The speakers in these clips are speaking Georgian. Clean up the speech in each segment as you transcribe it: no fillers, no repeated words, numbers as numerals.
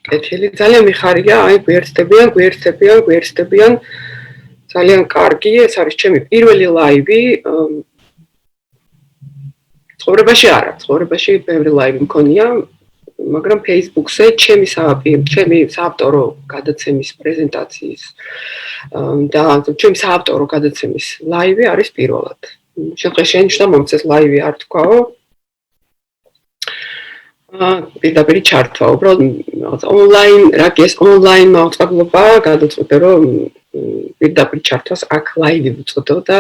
კეთილი ძალიან მიხარია, აი გვერდდებიან. ძალიან კარგი, ეს არის ჩემი პირველი ლაივი. ცხოვრებაში არა, ცხოვრებაში ბევრი ლაივი მქონია, მაგრამ Facebook-ზე ჩემი საავტორო გადაცემის პრეზენტაციის და ჩემი საავტორო გადაცემის ლაივი არის პირველად. შეხედა მომწეს ლაივი არ თქვაო. პირდაპირ ჩართვა, უბრალოდ ონლაინ, რაკეს ონლაინ მაუწყებლობა, გადაწყვეტე რომ პირდაპირ ჩართვას აქ ლაივი ვუწოდო და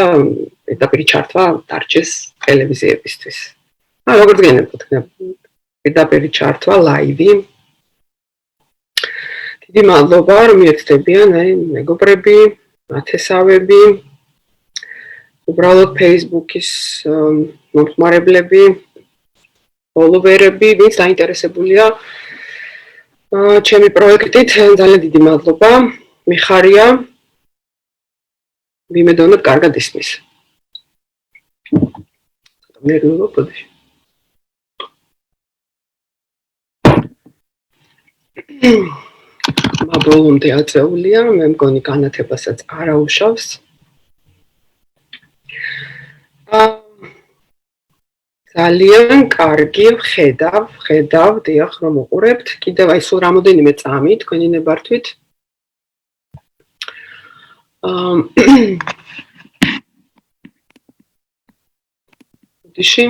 პირდაპირ ჩართვა დარჩეს ტელევიზიებისთვის. როგორც გენებთ, პირდაპირ ჩართვა ლაივი. დიდი მადლობა რომ მიეცდებიან, აი მეგობრები, ათესავები, უბრალოდ Facebook-ის მომხმარებლები, followerები, ვინც დაინტერესებულია ჩემი პროექტით, ძალიან დიდი მადლობა. მიხარია. ვიმედოვნებ კარგად ისმის. ნერვიულობ ბოდიში. მაბოლომდე აწეულია, მე მგონი განათებასაც არ აუშავს. ძალიან კარგი ხედავ, დიახ, რომ უყურებთ. კიდევ აი სულ რამოდენიმე წამი თქვენი ნებართვით. ბოდიში.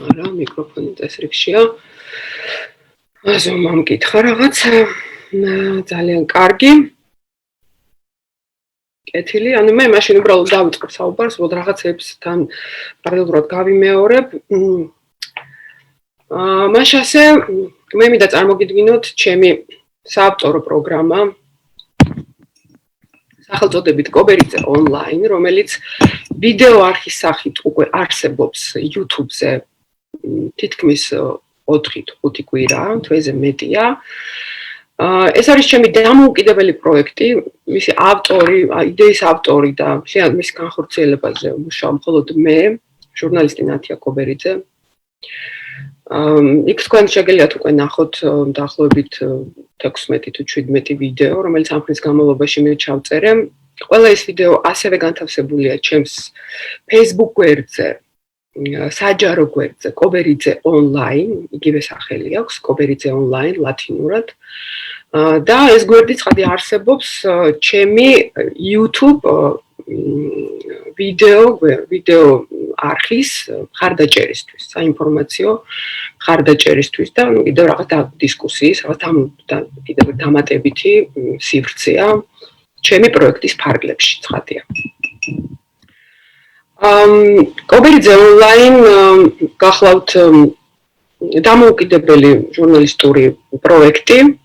არა, მიკროფონი წესრიგშია. აზომ ამკითხა რაღაცა. ძალიან კარგი. კეთილი, ანუ მე მაშინ უბრალოდ დავიწყებ საუბარს, უბრალოდ რაღაცებსთან პარალელურად გავიმეორებ. მაშასე მე მინდა წარმოგიდგინოთ ჩემი საავტორო პროგრამა სახელწოდებით კობერიძე ონლაინ, რომელიც ვიდეო არხის სახით უკვე არსებობს YouTube-ზე თითქმის 4-5 კვირა, თვეზე მეტია. ეს არის ჩემი დამოუკიდებელი პროექტი, მისი ავტორი, იდეის ავტორი და მის განხორციელებაზე მუშაობ მხოლოდ მე, ჟურნალისტი ნათია კობერიძე. იქ თქვენ შეგიძლიათ უკვე ნახოთ დაახლოებით 16 თუ 17 ვიდეო, რომელიც ამ ხნის განმავლობაში მე ჩავწერე. ყველა ეს ვიდეო ასევე განთავსებულია ჩემს Facebook გვერდზე, საჯარო გვერდზე, კობერიძე ონლაინ, იგივე სახელი აქვს, კობერიძე ონლაინ ლათინურად. და ეს გვერდი ცხადი არსებობს ჩემი YouTube ვიდეო არხის მხარდაჭერისთვის, საინფორმაციო მხარდაჭერისთვის და კიდევ რაღაც დისკუსიის, კიდევ დამატებითი სივრცეა ჩემი პროექტის ფარგლებში ცხადია. კობერიძე ონლაინ გახლავთ დამოუკიდებელი ჟურნალისტური პროექტი,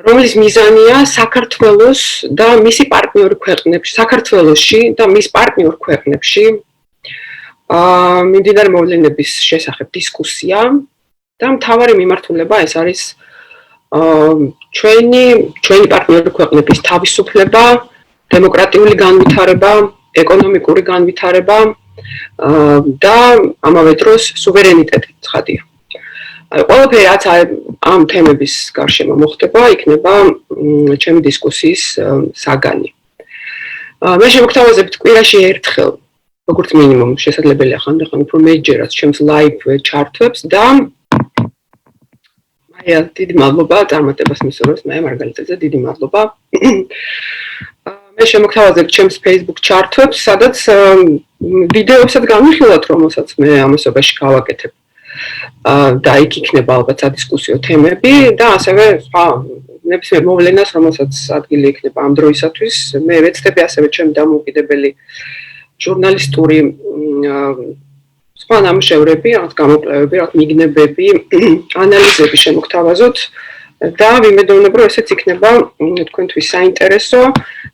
რომლის მიზანია საქართველოს და მისი პარტნიორ ქვეყნებში, საქართველოში და მის პარტნიორ ქვეყნებში მიმდინარე მოვლენების შესახებ დისკუსია და მთავარი მიმართულება ეს არის ჩვენი პარტნიორ ქვეყნების თავისუფლება, დემოკრატიული განვითარება, ეკონომიკური განვითარება და ამავე დროს სუვერენიტეტი ცხადია. ყველაფერი რაც ამ თემების გარშემო მოხდება, იქნება ჩემი დისკუსიის საგანი. მე შემოგთავაზებთ კვირაში ერთხელ, როგორც მინიმუმ შესაძლებელია ხანდახან უფრო მეტჯერაც ჩემს ლაივ ჩართვებს და დიდი მადლობა წარმატებას მისურვებს მე მარგალიტეზე, დიდი მადლობა. მე შემოგთავაზებთ ჩემს Facebook ჩართვებს, სადაც ვიდეოებსაც განვიხილავთ, რომელსაც მე ამასობაში გავაკეთებ. და იქ იქნება ალბათ სადისკუსიო თემები და ასევე სხვა ნებისმიერ მოვლენას, რომელსაც ადგილი იქნება ამ დროისათვის, მე ვეცდები ასევე ჩემი დამოუკიდებელი ჟურნალისტური სხვა ნამუშევრები, რაღაც გამოკვლევები, რაღაც მიგნებები, ანალიზები შემოგთავაზოთ და ვიმედოვნებ, რომ ესეც იქნება თქვენთვის საინტერესო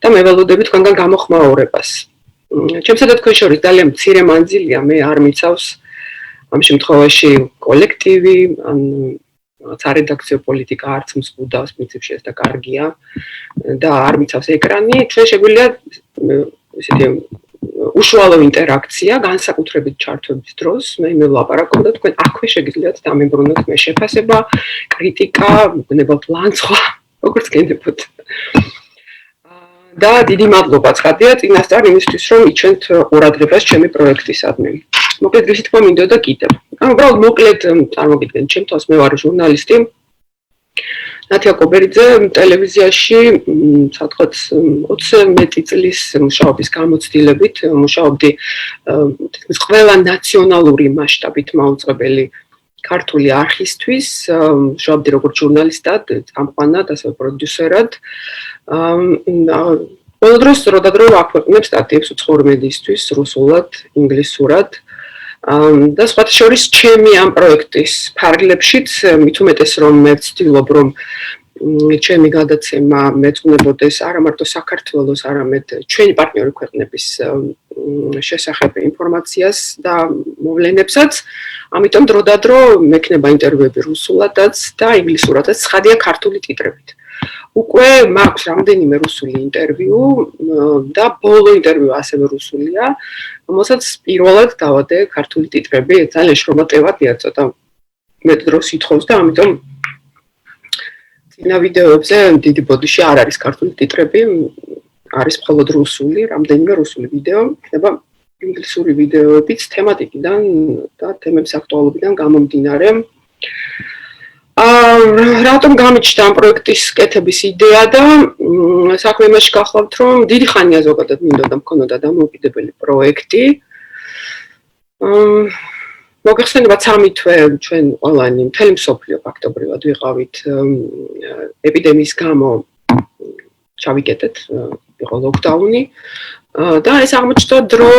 და მე ველოდები თქვენგან გამოხმაურებას. ჩემსა და თქვენ შორის ძალიან მცირე მანძილია, მე არ მიცავს ამ შემთხვევაში კოლექტივი, ან სარედაქციო პოლიტიკა არც მსგავსს პრინციპში ეს და კარგია და არ მიცავს ეკრანი, ჩვენ შეგვიძლია ესეთი უშუალო ინტერაქცია, განსაკუთრებით ჩართვების დროს, მე ვლაპარაკობ და თქვენ აქვე შეგიძლიათ დამიბრუნოთ მე შეფასება, კრიტიკა, მოგნებოთ ლანცვა, როგორც გენებოთ. და დიდი მადლობა ცხადია წინასწარ იმისთვის, რომ იჩენთ ყურადღებას ჩემი პროექტისადმი. მოკლედ გითხრათ თქმა მინდოდა კიდევ. უბრალოდ მოკლედ წარმოგიდგენთ, ჩემ თავს მე ვარ ჟურნალისტი. ნათია კობერიძე ტელევიზიაში სადღაც 20 მეტი წლის მუშაობის გამოცდილებით მუშაობდი თითქმის ყველა ნაციონალური მასშტაბით მაუწყებელი ქართული არქივისთვის, მუშაობდი როგორც ჟურნალისტად, წამყვანად, ასევე პროდიუსერად. ბოლო დროს დროდადრო აქვეყნებ სტატიებს უცხოური მედიისთვის, რუსულად, ინგლისურად. და სხვათა შორის ჩემი ამ პროექტის ფარგლებშიც მით უმეტეს რომ მე ვცდილობ რომ ჩემი გადაცემა მეწუნებოდეს არა მარტო საქართველოს, არამედ ჩვენი პარტნიორი ქვეყნების შესახებ ინფორმაციას და მოვლენებსაც, ამიტომ დროდადრო მექნება ინტერვიუები რუსულადაც და ინგლისურადაც, ცხადია ქართული ტიტრებით. უკვე მაქვს რამდენიმე რუსული ინტერვიუ და ბოლო ინტერვიუ ასევე რუსულია, რომელსაც პირველად დავადე ქართული ტიტრები, ძალიან შრომატევადია, ცოტა მეტ დროს ითხოვს და ამიტომ წინა ვიდეოებზე დიდი ბოდიში არ არის ქართული ტიტრები, არის მხოლოდ რუსული, რამდენიმე რუსული ვიდეო, იქნება ინგლისური ვიდეოებიც თემატიკიდან და თემების აქტუალობიდან გამომდინარე. რატომ გამიჩნდა ამ პროექტის კეთების იდეა და საქმე იმაში გახლავთ, რომ დიდი ხანია ზოგადად მინდოდა მქონოდა დამოუკიდებელი პროექტი. მოგეხსენებათ 3 თვე ჩვენ ყველანი მთელი მსოფლიო ფაქტობრივად ვიყავით ეპიდემიის გამო ჩავიკეტეთ, იყო ლოკდაუნი და ეს აღმოჩნდა დრო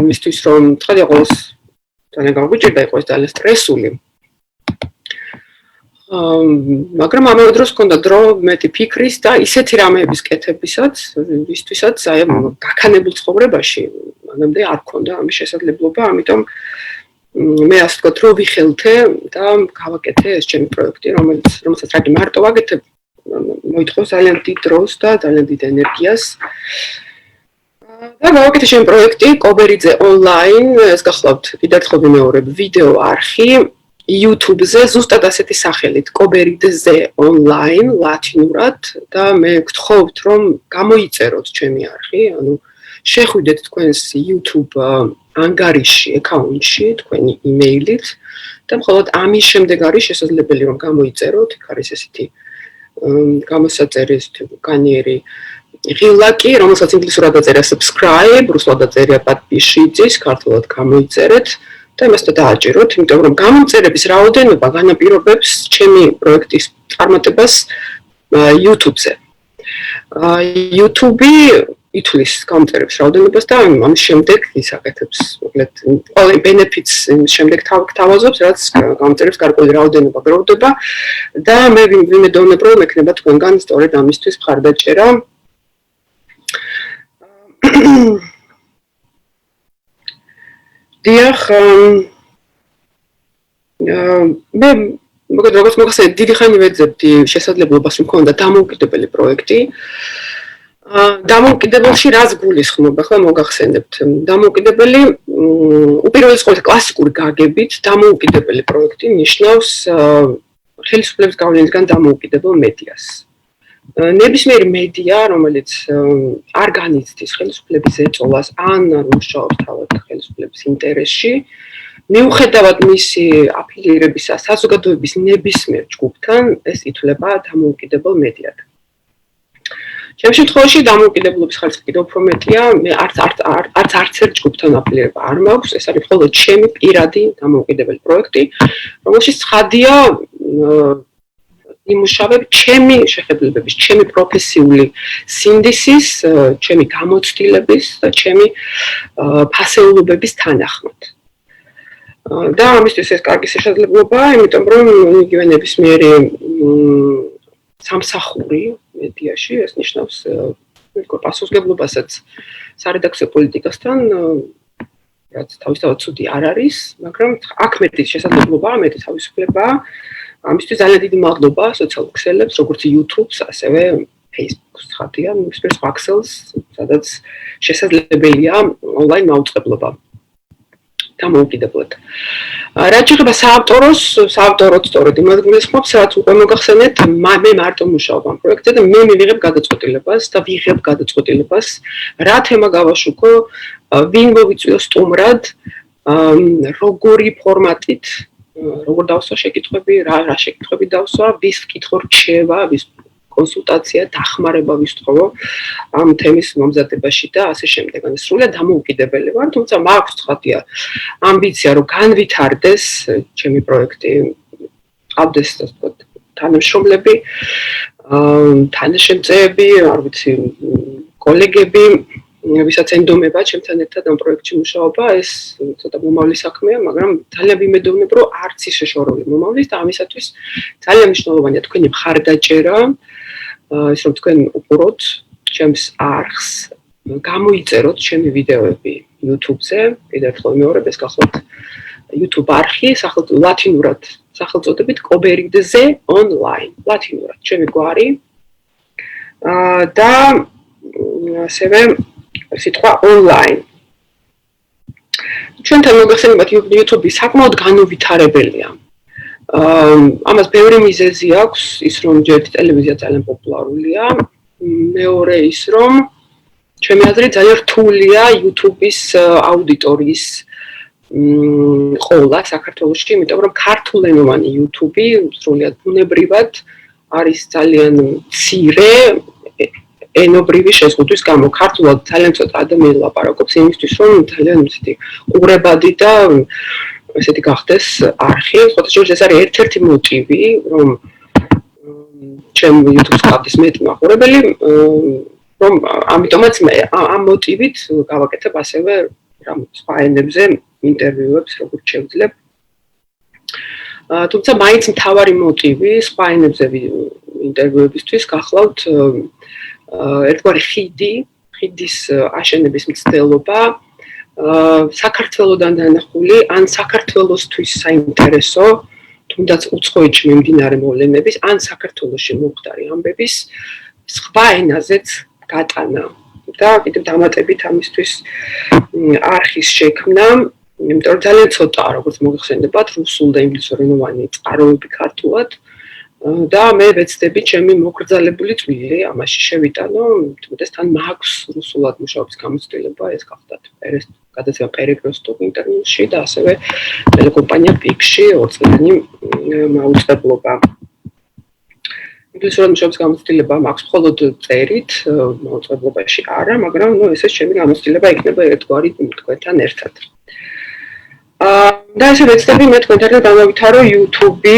იმისთვის რომ ცხადია ყოველს ძალიან გაგვიჭირდა, იყო ეს ძალიან სტრესული. მაგრამ ამავე დროს ჰქონდა დრო მეტი ფიქრის და ისეთი რამეების კეთებისაც, ისთვისაც აი გაქანებულ ცხოვრებაში მანამდე არ ჰქონდა ამის შესაძლებლობა, ამიტომ მე ასე ვთქვათ, რომ ვიხელთე და გავაკეთე ეს ჩემი პროექტი, რომელსაც რაგი მარტო ვაკეთებ, მოითხოვს ძალიან დიდ დროს და ძალიან დიდ ენერგიას. და გავაკეთე ჩემი პროექტი კობერიძე ონლაინ, ეს გახლავთ კიდევ ერთხელ ვიმეორებ, ვიდეო არხი YouTube-ზე ზუსტად ასეთი სახელით, კობერიძე ონლაინ, ლათინურად და მე გთხოვთ, რომ გამოიწეროთ ჩემი არხი, ანუ შეხვიდეთ თქვენს YouTube ანგარიში, აკაუნტში, თქვენი იმეილით და მხოლოდ ამის შემდეგ არის შესაძლებელი რომ გამოიწეროთ, იქ არის ესეთი გამოსაწერი, განიერი ღილაკი, რომელსაც ინგლისურად დაწერა subscribe, რუსულად დაწერა подпишитесь, ქართულად გამოიწერეთ და იმასთან დააჭიროთ, იმიტომ რომ გამომწერების რაოდენობა განაპირობებს ჩემი პროექტის წარმატებას YouTube-ზე. YouTube-ი ითვლის გამომწერების რაოდენობას და ამის შემდეგ ისაკეთებს, მოკლედ, ყველა benefits შემდეგ თავაზობს, რაც გამომწერების გარკვეული რაოდენობა გროვდება და მე ვიმედოვნებ, რომ მექნება თქვენგან სწორედ ამისთვის მხარდაჭერა. დიახ, მე მოგეთ როგორც მოგხსენეთ, დიდი ხანი ვეძებდი შესაძლებლობას რომ მქონდა დამოუკიდებელი პროექტი. დამოუკიდებელში რაც გულისხმობ, ახლა მოგახსენებთ. დამოუკიდებელი უპირველეს ყოვლისა კლასიკური გაგებით დამოუკიდებელი პროექტი ნიშნავს ხელისუფლების გავლენისგან დამოუკიდებელ მედიას. ნებისმიერი მედია, რომელიც არ განიცდის ხელისუფლების ეწოლას ან არ მუშაობს თავად ხელისუფლების ინტერესში, მიუხედავად მისი აფილირებისა საზოგადოების ნებისმიერ ჯგუფთან, ეს ითვლება დამოუკიდებელ მედიად. ჩემ შემთხვევაში დამოუკიდებლობის ხარისხი კიდევ უფრო მეტია, მე არც ერთ ჯგუფთან აფილირება არ მაქვს, ეს არის მხოლოდ ჩემი პირადი დამოუკიდებელი პროექტი, რომელშიც ცხადია იმუშავებ ჩემი შეხედულებების, ჩემი პროფესიული სინდისის, ჩემი გამოცდილების და ჩემი ფასეულობების თანახმად. და ამისთვის ეს კარგი შესაძლებლობაა, იმიტომ რომ იგივე ნებისმიერი სამსახური მედიაში, ეს ნიშნავს პასუხისმგებლობასაც სარედაქციო პოლიტიკასთან, რაც თავისთავად ცუდი არ არის, მაგრამ აქ მეტი შესაძლებლობაა, მეტი თავისუფლებაა. ამისთვის ძალიან დიდი მადლობა სოციალურ ქსელებს, როგორც YouTube-ს, ასევე Facebook-ს ხათია, მისպես Pixels, სადაც შესაძლებელია ონლაინ მაუწყებლობა. დამოუკიდებლად. რაც შეეხება საავტოროს სწორედ იმას გულისხმობს, რაც უკვე მოგახსენეთ, მე მარტო მუშაობ ამ პროექტზე და მე მივიღებ გადაწყვეტილებას და ვიღებ გადაწყვეტილებას, რა თემა გავაშუქო, ვინ მოვიწვიო სტუმრად, როგორი ფორმატით, როგორ დავსვა შეკითხვები, რა შეკითხვები დავსვა, ვის ვკითხო რჩევა, ვის კონსულტაცია, დახმარება ვისთხოვო ამ თემის მომზადებაში და ასე შემდეგ. ანუ სრულად დამოუკიდებელი ვარ, თუმცა მაქვს ხათია ამბიცია, რომ განვითარდეს ჩემი პროექტი, ყავდეს ასე ვთქვათ, თანამშრომლები, თანაშემწეები, არ ვიცი, კოლეგები, ვისაც ენდომება ჩემთან ერთად ამ პროექტში მუშაობა, ეს ცოტა მომავლის საქმეა, მაგრამ ძალიან ვიმედოვნებ, რომ არც ისე შორეული მომავლის და ამისათვის ძალიან მნიშვნელოვანია თქვენი მხარდაჭერა, ის რომ თქვენ უყუროთ ჩემს არხს, გამოიწეროთ ჩემი ვიდეოები YouTube-ზე, კიდევ ერთხელ მეორებ, ეს გახლავთ YouTube არხი, ლათინურად სახელწოდებით კობერიდზე online, ლათინურად, ჩემი გვარი და ასევე სიტყვა online. ჩვენთან მოგახსენებათ YouTube-ი საკმაოდ განუვითარებელია. ამას ბევრი მიზეზი აქვს, ის რომ ჯერ ტელევიზია ძალიან პოპულარულია, მეორე ის რომ ჩემი აზრით ძალიან რთულია YouTube-ის აუდიტორიის ყოლა საქართველოში, იმიტომ რომ ქართულენოვანი YouTube-ი სრულად ბუნებრივად არის ძალიან მცირე ენობრივი შეზღუდვის გამო. ქართულად ძალიან ცოტა ადამიანი ლაპარაკობს იმისთვის, რომ ძალიან ისეთი ყურებადი და ესეთი გახდეს არხი. ხოთაშორის ეს არის ერთ-ერთი მოტივი, რომ ჩემ YouTube-ს ყავდეს მეტი მაყურებელი, რომ ამიტომაც ამ მოტივით გავაკეთებ ასევე რამ სხვა ენებზე ინტერვიუებს, როგორც შევძლებ. თუმცა მაინც მთავარი მოტივი სხვა ენებზე ინტერვიუებისთვის გახლავთ ერთგვარი ხიდის აშენების მცდელობა, საქართველოდან დანახული, ან საქართველოსთვის საინტერესო, თუნდაც უცხოეთში მიმდინარე მოვლენების, ან საქართველოში მომხდარი ამბების სხვა ენაზეც გატანა. და კიდევ დამატებით ამისთვის არხის შექმნა, იმიტომ რომ ძალიან ცოტაა, როგორც მოგხსენებათ, რუსულ და ინგლისურენოვანი წყაროები ქართულად. და მე ვეცდები ჩემი მოკრძალებული წვლილი ამაში შევიტანო, თუმცა თან მაქვს რუსულად მუშაობის გამოცდილება, ეს გახლავთ გადაცემა პერეკროსტოკ ინტერნეტში და ასევე ტელეკომპანია პიქში 2 წლიანი მაუწყებლობა. ინგლისურად მუშაობის გამოცდილება მაქვს მხოლოდ წერით, მაუწყებლობაში არა, მაგრამ ესეც ჩემი გამოცდილება იქნება ერთგვარი თქვენთან ერთად. და ესე ვეცდები მე თქვენთან ერთად დავავითარო YouTube-ი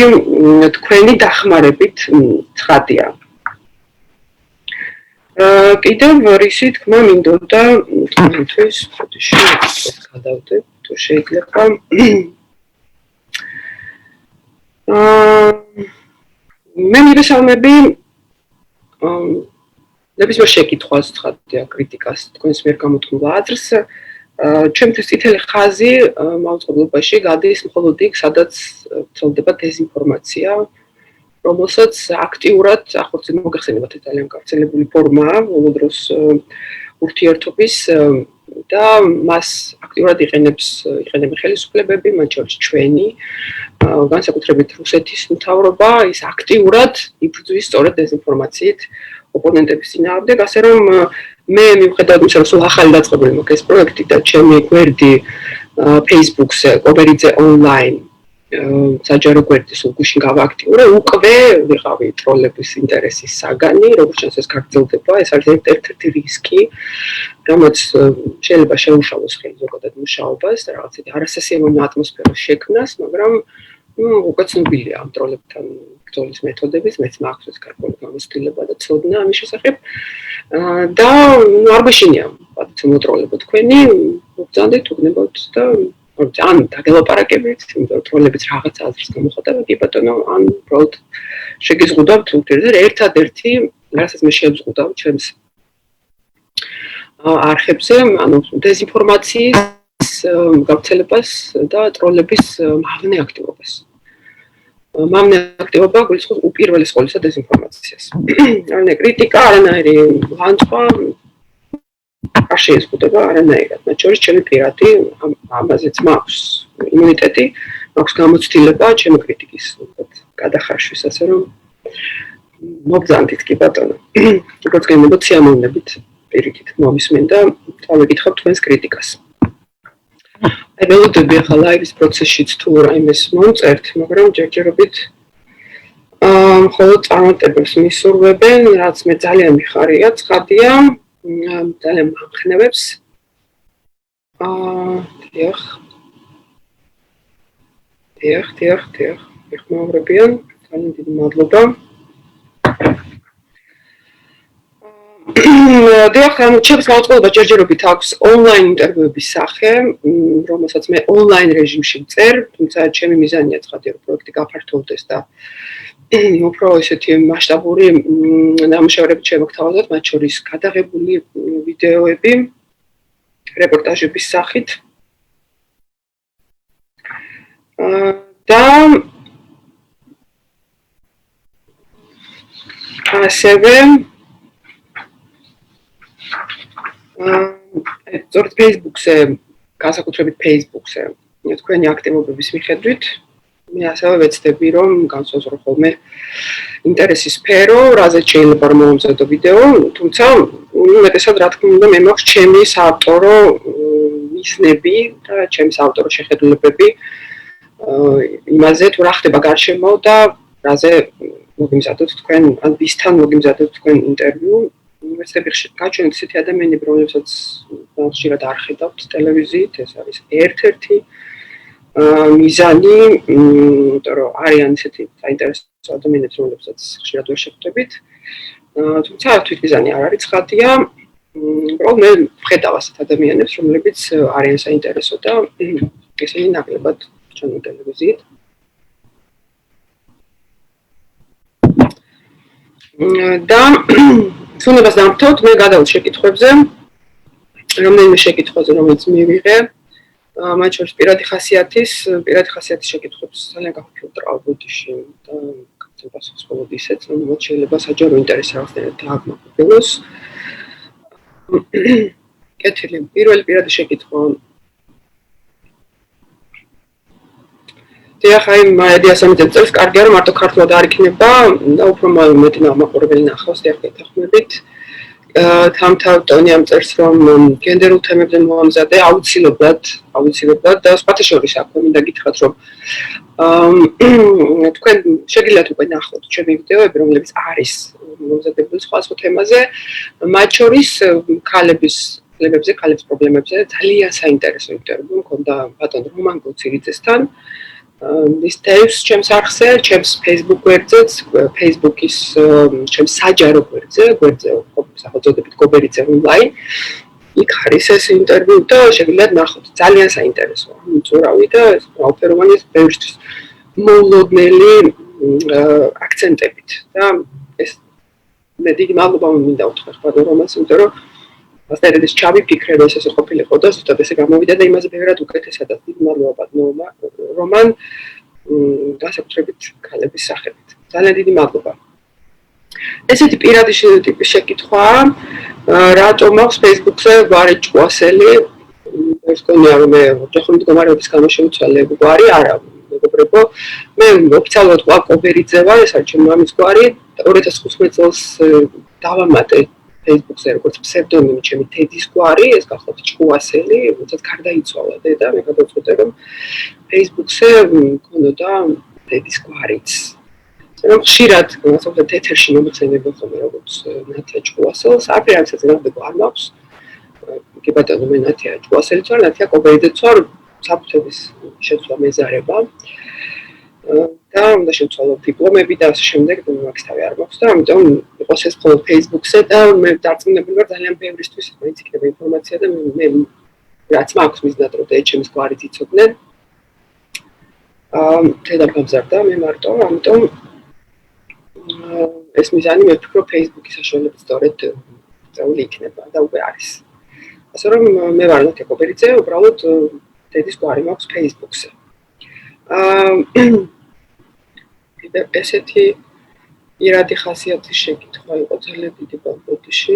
თქვენი დახმარებით ცხადია. კიდევ რისი თქმა მინდოდა თქვენთვის, ფოტოში გადავდებ, თუ შეიძლება. მე მივესალმები ნებისმიერ შეკითხვას, ცხადია, კრიტიკას, თქვენს მიერ გამოთქმულ აზრს. ჩემთვის წითელი ხაზი მაუწყებლობაში გადის მხოლოდ იქ, სადაც ვრცელდება დეზინფორმაცია, რომელსაც აქტიურად ახორციელებს მოგახსენებათ ეს ძალიან გავრცელებული ფორმაა ბოლო დროს ურთიერთობის და მას აქტიურად იყენებენ ხელისუფლებები, მათ შორის ჩვენი, განსაკუთრებით რუსეთის მთავრობა, ის აქტიურად იბრძვის სწორედ დეზინფორმაციით ოპონენტების წინააღმდეგ, ასე რომ მე მივხვდეთ იმისა, რომ სულ ახალი დაწყებული მაქვს ეს პროექტი და ჩემი გვერდი Facebook-ზე, კობერიძე online საჯარო გვერდის უგუშინ გავააქტიურე, უკვე ვიყავი ტროლების ინტერესის საგანი, როგორც ჩანს ეს გაგრძელდება, ეს არის ერთ-ერთი რისკი, რომელიც შეიძლება შეუშალოს ხელი ზოგადად მუშაობას და რაღაც არასასიამოვნო ატმოსფეროს შექმნას, მაგრამ უკვე ცნობილია ამ ტროლებთან ბრძოლის მეთოდების, მეც მაქვს ეს გარკვეული გამოცდილება და ცოდნა ამის შესახებ. და არ გვეშინია, პატიცო ტროლებო თქვენი, მოგზავნეთ, უგნებოთ და ან დაგელაპარაკებით, იმიტომ რომ ტროლებიც რაღაც აზრს გამოხატავენ, კი ბატონო, ან უბრალოდ შეგიზღუდავთ ურთიერთობაზე, ერთადერთი, რასაც მე შევზღუდავ ჩემს არხებზე, ანუ დეზინფორმაციის გავრცელებას და ტროლების მავნე აქტივობას. მამნე აქტივობა გულისხმობს უპირველეს ყოვლისა დეზინფორმაციას. არანაირი კრიტიკა, არანაირი ლანჩხვა არ შეეზღუდება არანაირად. მათ შორის ჩემი პირადი ამაზეც მაქვს იმუნიტეტი, მაქვს გამოცდილება ჩემი კრიტიკის გადახარშვის, ასე რომ მოგზანდით კი ბატონო. როგორც გენებოთ სიამოვნებით პირიქით მომისმენდა, დავეკითხავ თქვენს კრიტიკას. აი ველოდები ახლა ლაივის პროცესშიც თუ რაიმეს მომწერთ, მაგრამ ჯერჯერობით მხოლოდ წარმატებებს მისურვებენ, რაც მე ძალიან მიხარია, ცხადია, ძალიან მომხნევებს. დიახ. ეხმაურებიან, ძალიან დიდი მადლობა. დიახ, ჩემს გაუწყლობა ჯერჯერობით აქვს ონლაინ ინტერვიუების სახე, რომელსაც მე ონლაინ რეჟიმში ვწერ, თუმცა ჩემი მიზანია ცხადია, რომ პროექტი გაფართოვდეს და უფრო ესეთი მასშტაბური ნამუშევრები შემოგთავაზოთ, მათ შორის გადაღებული ვიდეოები, რეპორტაჟების სახით. და ასევე სწორედ Facebook-ზე, განსაკუთრებით Facebook-ზე, თქვენი აქტივობების მიხედვით, მე ასევე ვეცდები, რომ განსაზღვრო ხოლმე ინტერესის სფერო, რაზეც შეიძლება რომ მომზადო ვიდეო, თუმცა უმეტესად რა თქმა უნდა მე მაქვს ჩემი საავტორო მიზნები და ჩემი საავტორო შეხედულებები იმაზე თუ რა ხდება გარშემო და რაზე მოგიმზადოთ თქვენ, ან ვისთან მოგიმზადოთ თქვენ ინტერვიუ. ვეცდები გაჩვენოთ ისეთი ადამიანები, რომლებსაც ხშირად არ ხედავთ ტელევიზიით, ეს არის ერთ-ერთი მიზანი, იმიტომ რომ არიან ისეთი საინტერესო ადამიანები, რომლებსაც ხშირად ვერ შეხვდებით. თუმცა თვითმიზანი არ არის ცხადია. უბრალოდ მე ვხედავ ასეთ ადამიანებს, რომლებიც არიან საინტერესო და ესენი ნაკლებად ჩანო ტელევიზიით. და სულებას დამთავრდით, მე გადავიდე შეკითხვებზე, რომელიმე შეკითხვაზე, რომელიც მივიღე, მათ შორის პირადი ხასიათის შეკითხვებს ძალიან გავფილტრავ ბოდიში და გაცემ პასუხს მხოლოდ ისეთ, რომელსაც შეიძლება საჯარო ინტერესი რაღაცნაირად დააკმაყოფილოს. კეთილი, პირველი პირადი შეკითხვა. დიახ, აი მედიასამიტეტ წელს კარგია რომ მარტო ქართულად არ იქნება და უფრო მეტი მაყურებელი ნახავს დიახ გეთანხმებით. თამთავ ტონი ამ წერს რომ გენდერულ თემებზე მოამზადე აუცილებლად და სხვათა შორის აქვე მინდა გითხრათ რომ თქვენ შეგიძლიათ უკვე ნახოთ ჩემი ვიდეოები რომლებიც არის მომზადებული სხვა თემაზე მათ შორის ქალების პრობლემებზე ძალიან საინტერესო ინტერვიუ მქონდა ბატონ რომან გოცირიძესთან ის ტექს ჩემს არხზე, ჩემს Facebook გვერდზეც, Facebook-ის ჩემს საჯარო გვერდზე სახელწოდებით გობერიძე ონლაინ. იქ არის ეს ინტერვიუ და შეგიძლიათ ნახოთ. ძალიან საინტერესოა. მწურავი და აუფეროვანი ბევრისთვის მოულოდნელი აქცენტებით. და ეს მე დიდი მადლობა მინდა უთხრა ბატონ რომანს, იმიტომ რომ ასეთ ის ჩავიფიქრე, რომ ეს ყოფილიყო და ზუსტად ესე გამოვიდა და იმაზე ბევრად უკეთესადაც დიდი მადლობა ბატონ რომან განსაკუთრებით ქალების სახელით. ძალიან დიდი მადლობა. ესეთი პირადი ტიპის შეკითხვაა, რატომ აქვს Facebook-ზე გვარი ჭკუასელი? ეს კონია რომ მე ოჯახური მდგომარეობის გამო შევცვალე გვარი, არა, მეგობრებო, მე ოფიციალურად ყვაკობერიძე ვარ, ეს არის ჩემი მამის გვარი, 2015 წელს დავამატე Facebook-ზე როგორც ფსევდონიმი ჩემი დედის გვარი, ეს გახლავთ ჭკუასელი, როდესაც გარდაიცვალა დედა, მე გადავწყვიტე რომ Facebook-ზე მქონოდა დედის გვარიც. რომ ხშირად განსაკუთრებით ეთერში მომხსენებენ ხოლმე როგორც ნათია ჭკუასელს, არაფერს ეძებნება არ მაქვს. კი ბატონო, მე ნათია ჭკუასელიც ვარ, ნათია კობერიძეც ვარ, საფუძვლის შეცვლა მეზარება. და უნდა შევცვალო დიპლომები და ასე შემდეგ, მაგის თავი არ მაქვს და ამიტომ იყოს ეს მხოლოდ Facebook-ზე და მე დარწმუნებული ვარ ძალიან ბევრისთვის მაინც იქნება ინფორმაცია და მე რაც მაქვს მიზნად რომ ჩემს გვარით იცოდნენ. დედა გამზარდა მე მარტო, ამიტომ ეს მიზანი მე ვფიქრობ Facebook-ის საშუალებით სწორედ წეული იქნება და უკვე არის. ასე რომ მე ვარ ნათია კობერიძე, უბრალოდ დედის გვარი მაქვს Facebook-ზე. ესეთი ირადი ხასიათის შეკითხვა იყო ძალიან დიდი ბოდიში.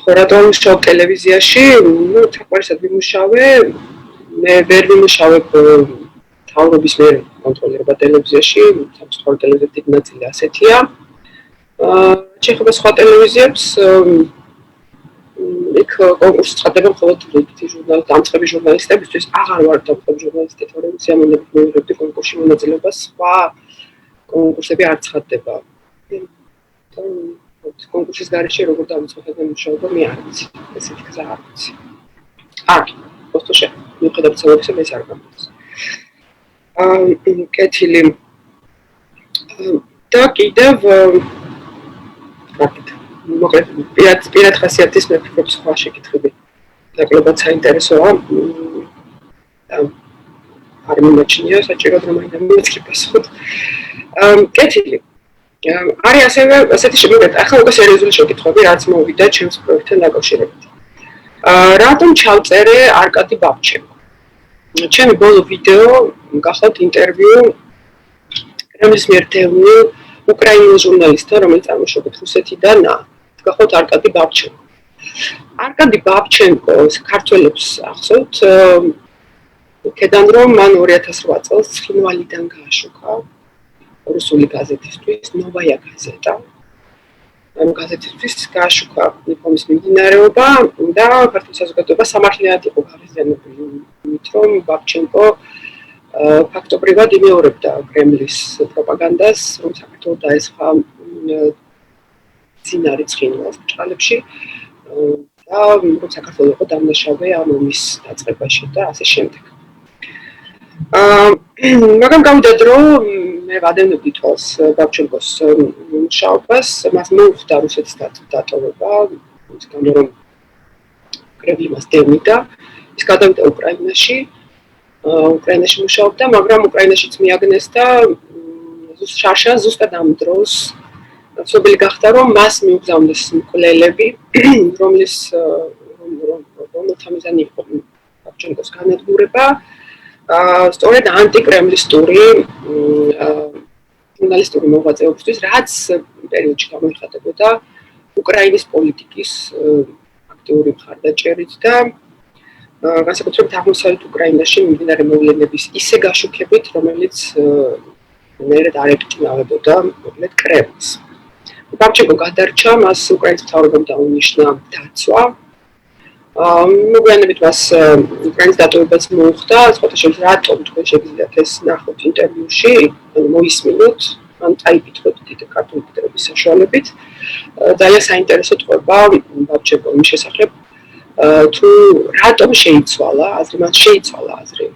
ხორატონ შოუ ტელევიზიაში, ну, თაყვანისად ვიმუშავე, მე ვერ ვიმუშავებ თავრობის მიერ კონტროლირება ტელევიზიაში, სამსახური ტელევიზიის დიდი ნაწილი ასეთია. შეხება სხვა ტელევიზიებს, იქ კონკურსი ცხადდება მხოლოდ რიგითი დამწყები ჟურნალისტებისთვის, აღარ ვარ დამწყები ჟურნალისტი, თორემ სიამოვნებით მივიღებდი კონკურსში მონაწილეობას, სხვა კონკურსები არ ცხადდება. კონკურსის გარეშე როგორ დავიწყოთ მუშაობა, მე არ ვიცი, ესეთი გზა არ ვიცი. просто მიუხედავად ცნობისა, მე არ გამოცი. კეთილი. და კიდევ მოკლედ პირად ხასიათის მე ვფიქრობ სხვა შეკითხები. ნაკლებად საინტერესოა. არ მიმაჩნია საჭიროდ რომ აინდა მომეცი პასუხი. კეთილი. არის ასევე ასეთი შემოგეთ, ახლა უკვე სერიოზული შეკითხვები, რაც მოვიდა ჩემს პროექტთან დაკავშირებით. რატომ ჩავწერე არკადი ბაბჩენკო? ჩემი ბოლო ვიდეო გახლავთ ინტერვიუ კრემლის მიერ დევნილ უკრაინელ ჟურნალისტთან, რომელიც წარმოშობით რუსეთიდანაა, გახლავთ არკადი ბაბჩენკო. არკადი ბაბჩენკო ქართველებს ახსოვთ, იქედან რომ მან 2008 წელს ცხინვალიდან გააშუქა რუსული გაზეთისთვის, ნოვაია გაზეტა. ამ გაზეთისთვის გააშუქა ნიფომის მიმდინარეობა და ქართულ საზოგადოებას სამართლიანად იყო გაღიზიანებული იმით, რომ ბაბჩენკო ფაქტობრივად იმეორებდა კრემლის პროპაგანდას, რომ საქართველო დაესხა წინარი ცხინვალს ბრჭყალებში და რომ საქართველო იყო დამნაშავე ამ ომის დაწყებაში და ასე შემდეგ. მაგრამ გავიდა დრო, მე ვადევნებდი თვალს ბაბჩენკოს მუშაობას, მას მოუხდა რუსეთის დატოვება, ისე რომ კრემლი მას დევნიდა, ის გადავიდა უკრაინაში მუშაობდა, მაგრამ უკრაინაშიც მიაგნეს და შარშან ზუსტად ამ დროს ცნობილი გახდა, რომ მას მიუგზავნეს მკვლელები, რომელთა მიზანი იყო ბაბჩენკოს განადგურება. სწორედ ანტიკრემლისტური ჟურნალისტური მოღვაწეობისთვის, რაც პერიოდში გამოიხატებოდა უკრაინის პოლიტიკის აქტიური მხარდაჭერით და განსაკუთრებით აღმოსავლეთ უკრაინაში მიმდინარე მოვლენების ისე გაშუქებით, რომელიც მერე არ ეკჭმავებოდა მოკლედ კრემლს. ბაბჩენკო გადარჩა, მას უკრაინის მთავრობამ დაუნიშნა დაცვა. მოგვიანებით მას უკრაინის დატოვებაც მოუხდა, სხვათაშორის რატომ თქვენ შეგიძლიათ ეს ნახოთ ინტერვიუში, მოისმინოთ, ან წაიკითხოთ დიდი ქართული ლიტერატურის საშუალებით. ძალიან საინტერესო ტყვება ბაბჩენკო იმ შესახებ, თუ რატომ შეიცვალა აზრი, მან შეიცვალა აზრი,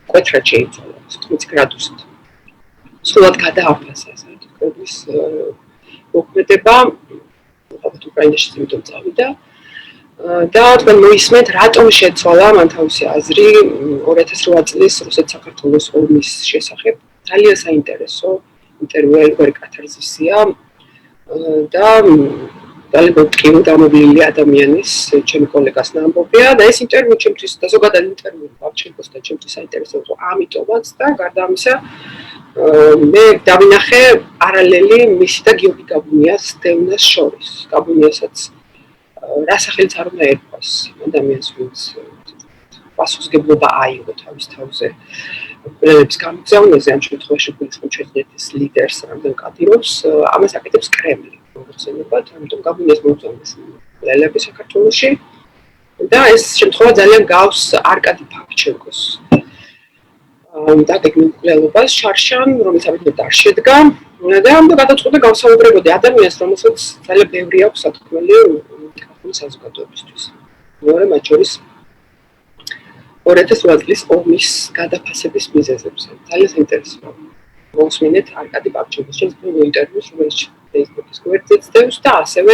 მკვეთრად შეიცვალა 80 გრადუსით. სულად გადააფასა კრემლის მოქმედება, ალბათ უკრაინაში იმიტომ წავიდა. და თქვენ მოისმენთ, რატომ შეცვალა მან თავისი აზრი 2008 წლის რუსეთ-საქართველოს ომის შესახებ. ძალიან საინტერესო ინტერვიუ, ეგრე კათარზისია და ძალიან მოტკივნი გამოვლილი ადამიანის, ჩემი კოლეგას ნამბობია და ეს ინტერვიუ ჩემთვის და ზოგადად ინტერვიუ ბაბჩენკოსთან ჩემთვის საინტერესო იყო ამიტომაც და გარდა ამისა მე დავინახე პარალელი მისი და გიორგი გაბუნიას დევნას შორის. გაბუნიასაც რა სახელიც არ უნდა ერქვას ადამიანს, ვინც პასუხისმგებლობა აიღო თავის თავზე მკვლელების გამგზავნაზე, ამ შემთხვევაში გულისხმობ ჩეჩნეთის ლიდერს რამზან კადიროვს, ამას აკეთებს კრემლი მოხსენებად, ამიტომ გაბუნიას მოუწონეს მკვლელები საქართველოში და ეს შემთხვევა ძალიან გავს არკადი ბაბჩენკოს დაგეგმილ მკვლელობას შარშან, რომელიც ამით არ შედგა და ამ გადაწყვეტა გავსაუბრებოდი ადამიანს, რომელსაც ძალიან ბევრი აქვს სათქმელი საზოგადოებისთვის. მეორე მათ შორის 2008 წლის ომის გადაფასების მიზეზებზე. ძალიან საინტერესოა. მოსმინეთ არკადი ბაბჩენკოს ჩემს ინტერვიუს, რომელიც Facebook-ის გვერდზე ძდევს და ასევე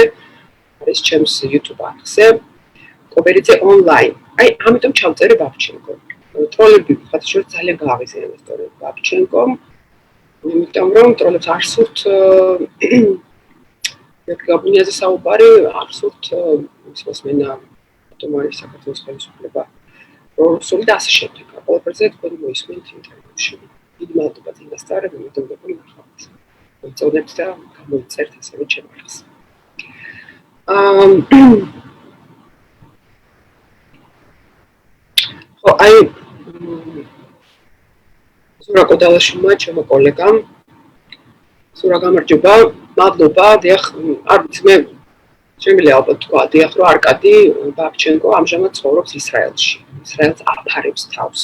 არის ჩემს YouTube არხზე კობერიძე ონლაინ. აი, ამიტომ ჩავწერე ბაბჩენკო. ტროლები ხათშორს ძალიან გააღიზიანეს ტროლები ბაბჩენკომ. იმიტომ რომ ტროლებს არ სურთ გაბუნიაზე საუბარი აბსურდ მოსმენა თომარი საქართველოს ხელისუფლება რუსული და ასე შემდეგ. ყველაფერზე თქვენ მოისმენთ ინტერვიუში. დიდი მადლობა წინასწარ მოგდებული ნახავთ. მოწონებთ და გამოიწერთ ასევე ჩემს. აი ზურა კოდალაშვილმა ჩემო კოლეგამ ზურა გამარჯობა მადლობა დიახ არ ვიცი მე შემიძლია ალბათ თქვა დიახ რომ არკადი ბაბჩენკო ამჟამად ცხოვრობს ისრაელში ისრაელს აფარებს თავს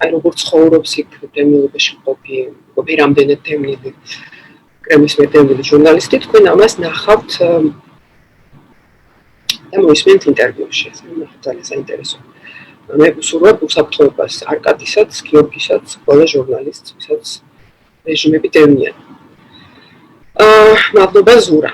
აი როგორც ცხოვრობს იქ დევნილობაში მყოფი რამდენად დევნილი კრემლის მედევნილი ჟურნალისტი თქვენ ამას ნახავთ და მოისმენთ ინტერვიუში ეს ძალიან საინტერესოა მე ვსურვებ უსაფრთხოებას არკადისაც, გიორგისაც, ყველა ჟურნალისტს, ვისაც რეჟიმები დევნიან. მადლობა ზურა.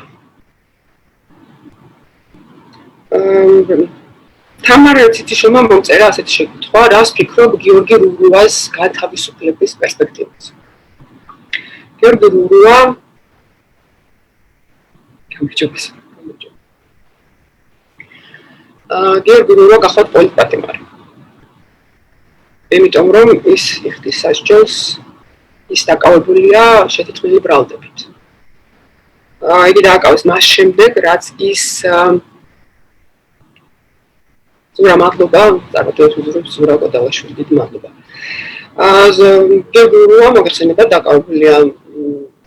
თამარა ციციშვილმა მომწერა ასეთი შეკითხვა, რას ფიქრობ გიორგი რურუას გათავისუფლების პერსპექტივაზე. გიორგი რურუა გიორგი რურუა გახდა პოლიტპატიმარი. იმიტომ რომ ის იხდის სასჯელს ის დაკავებულია შეთითქმული ბრალდებით. იგი დააკავეს მას შემდეგ, რაც ის ზურა მადლობა, წარმატებებს ზურა კოდალაშვილი, დიდი მადლობა. გიორგი რურუა მოგეხსენება დაკავებულია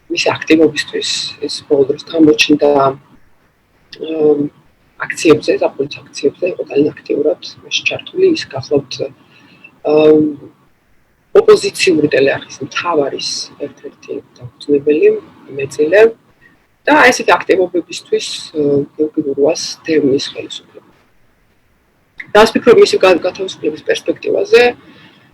მისი აქტივობისთვის, ის ბოლო დროს გამოჩნდა აქციებზე, ზაფხულის აქციებზე, იყო ძალიან აქტიურად ჩართული, ის გახლავთ ოპოზიციური ტელეარხის მთავარის ერთ-ერთი დამფუძნებელი მეწილე და ესეთი აქტივობებისთვის გიორგი რურუას დევნის ხელისუფლება. რას ფიქრობ მისი გათავისუფლების პერსპექტივაზე?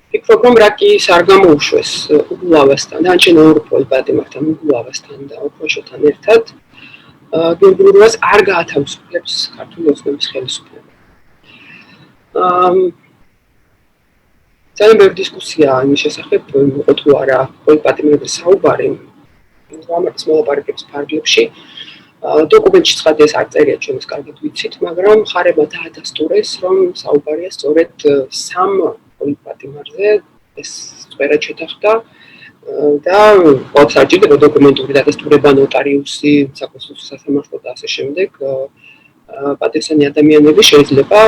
ფიქრობ, რომ რაკის არ გამოუშვეს უგულავასთან, დანარჩენ ორ პოლიტპატიმართან, უგულავასთან და ოქროშოთან ერთად გიორგი რურუას არ გაათავისუფლებს ქართული ოცნების ხელისუფლება. ძალიან ბევრი დისკუსია იმის შესახებ, იყო თუ არა პოლიტპატიმრების საუბარი რამარტის მოლაპარაკების ფარგლებში. დოკუმენტში ცხადია არ წერია ჩვენს კარგად ვიცით, მაგრამ მხარებმა დაადასტურეს, რომ საუბარია სწორედ სამ პოლიტპატიმარზე, ეს სწორად შეთანხმდა და ყოველთვის არ ჭირდება დოკუმენტური დადასტურება, ნოტარიუსი, საკონსულტაციო სასამართლო და ასე შემდეგ. პატივსანი ადამიანები შეიძლება